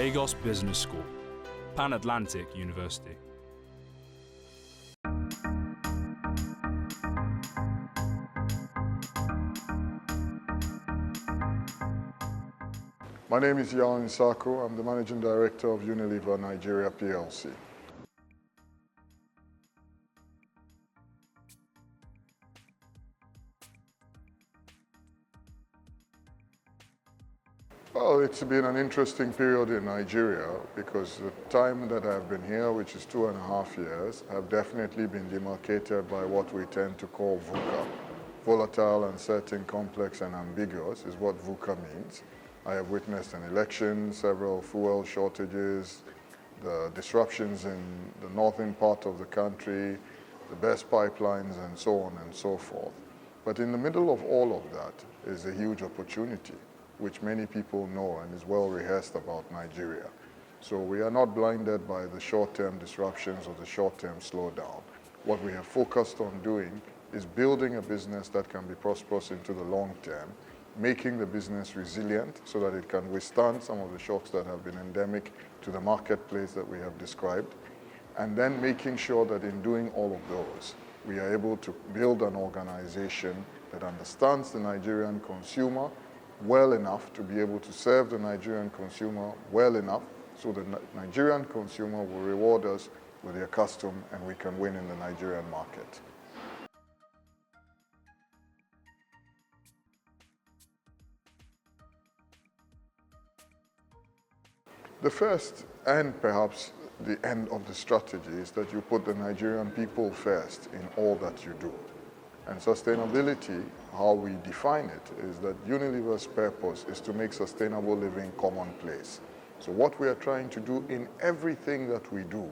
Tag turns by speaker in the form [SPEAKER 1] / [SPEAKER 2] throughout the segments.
[SPEAKER 1] Lagos Business School, Pan-Atlantic University.
[SPEAKER 2] My name is Yaw Nsarkoh. I'm the Managing Director of Unilever Nigeria PLC. Well, it's been an interesting period in Nigeria because the time that I've been here, which is 2.5 years, have definitely been demarcated by what we tend to call VUCA. Volatile, uncertain, complex, and ambiguous is what VUCA means. I have witnessed an election, several fuel shortages, the disruptions in the northern part of the country, the best pipelines, and so on and so forth. But in the middle of all of that is a huge opportunity, which many people know and is well rehearsed about Nigeria. So we are not blinded by the short-term disruptions or the short-term slowdown. What we have focused on doing is building a business that can be prosperous into the long term, making the business resilient so that it can withstand some of the shocks that have been endemic to the marketplace that we have described, and then making sure that in doing all of those, we are able to build an organization that understands the Nigerian consumer well enough to be able to serve the Nigerian consumer well enough so the Nigerian consumer will reward us with their custom and we can win in the Nigerian market. The first and perhaps the end of the strategy is that you put the Nigerian people first in all that you do. And sustainability, how we define it, is that Unilever's purpose is to make sustainable living commonplace. So what we are trying to do in everything that we do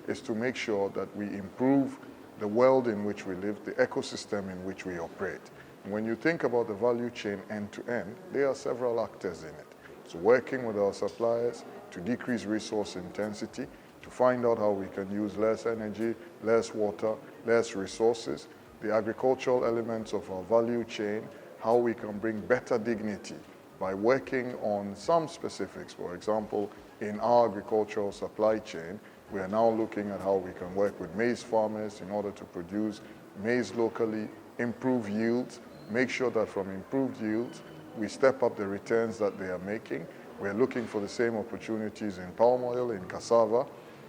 [SPEAKER 2] is to make sure that we improve the world in which we live, the ecosystem in which we operate. And when you think about the value chain end to end, there are several actors in it. So working with our suppliers to decrease resource intensity, to find out how we can use less energy, less water, less resources, the agricultural elements of our value chain, how we can bring better dignity by working on some specifics. For example, in our agricultural supply chain, we are now looking at how we can work with maize farmers in order to produce maize locally, improve yields, make sure that from improved yields, we step up the returns that they are making. We're looking for the same opportunities in palm oil, in cassava,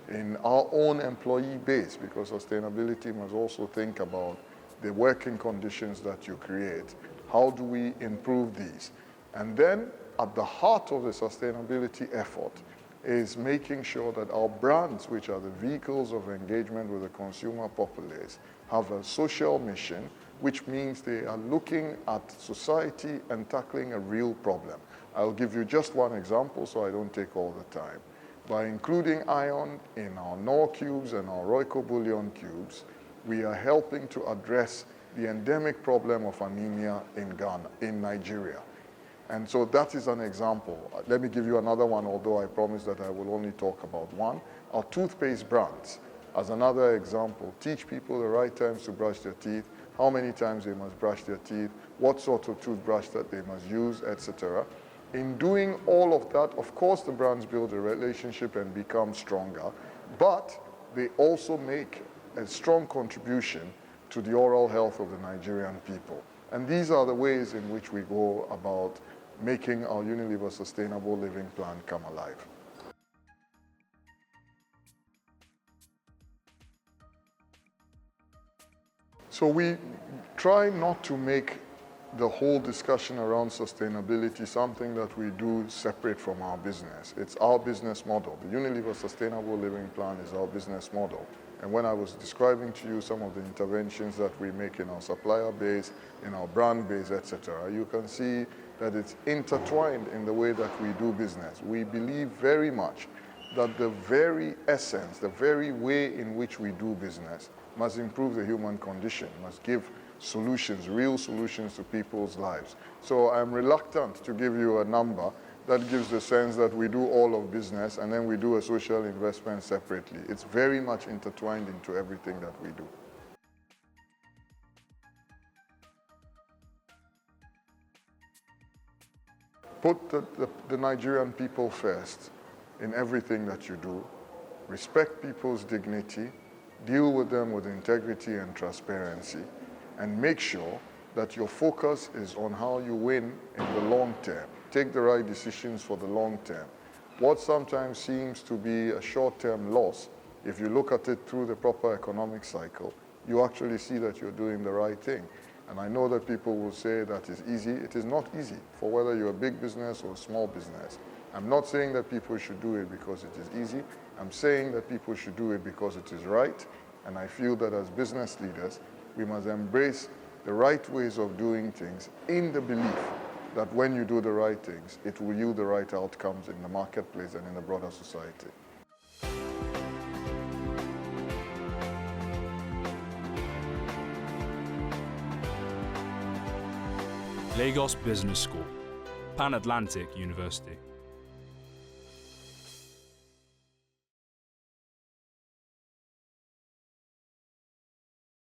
[SPEAKER 2] in our own employee base, because sustainability must also think about the working conditions that you create. How do we improve these? And then at the heart of the sustainability effort is making sure that our brands, which are the vehicles of engagement with the consumer populace, have a social mission, which means they are looking at society and tackling a real problem. I'll give you just one example so I don't take all the time. By including iron in our Knorr cubes and our Royco bouillon cubes, we are helping to address the endemic problem of anemia in Ghana, in Nigeria. And so that is an example. Let me give you another one, although I promise that I will only talk about one. Our toothpaste brands, as another example, teach people the right times to brush their teeth, how many times they must brush their teeth, what sort of toothbrush that they must use, etc. In doing all of that, of course, the brands build a relationship and become stronger, but they also make a strong contribution to the oral health of the Nigerian people. And these are the ways in which we go about making our Unilever Sustainable Living Plan come alive. So we try not to make the whole discussion around sustainability something that we do separate from our business. It's our business model. The Unilever Sustainable Living Plan is our business model. And when I was describing to you some of the interventions that we make in our supplier base, in our brand base, etc., you can see that it's intertwined in the way that we do business. We believe very much that the very essence, the very way in which we do business must improve the human condition, must give solutions, real solutions to people's lives. So I'm reluctant to give you a number that gives the sense that we do all of business and then we do a social investment separately. It's very much intertwined into everything that we do. Put the Nigerian people first. in everything that you do. Respect people's dignity, deal with them with integrity and transparency, and make sure that your focus is on how you win in the long term. Take the right decisions for the long term. What sometimes seems to be a short-term loss, if you look at it through the proper economic cycle, you actually see that you're doing the right thing. And I know that people will say that is easy. It is not easy for whether you're a big business or a small business. I'm not saying that people should do it because it is easy. I'm saying that people should do it because it is right. And I feel that as business leaders, we must embrace the right ways of doing things in the belief that when you do the right things, it will yield the right outcomes in the marketplace and in the broader society.
[SPEAKER 1] Lagos Business School, Pan-Atlantic University.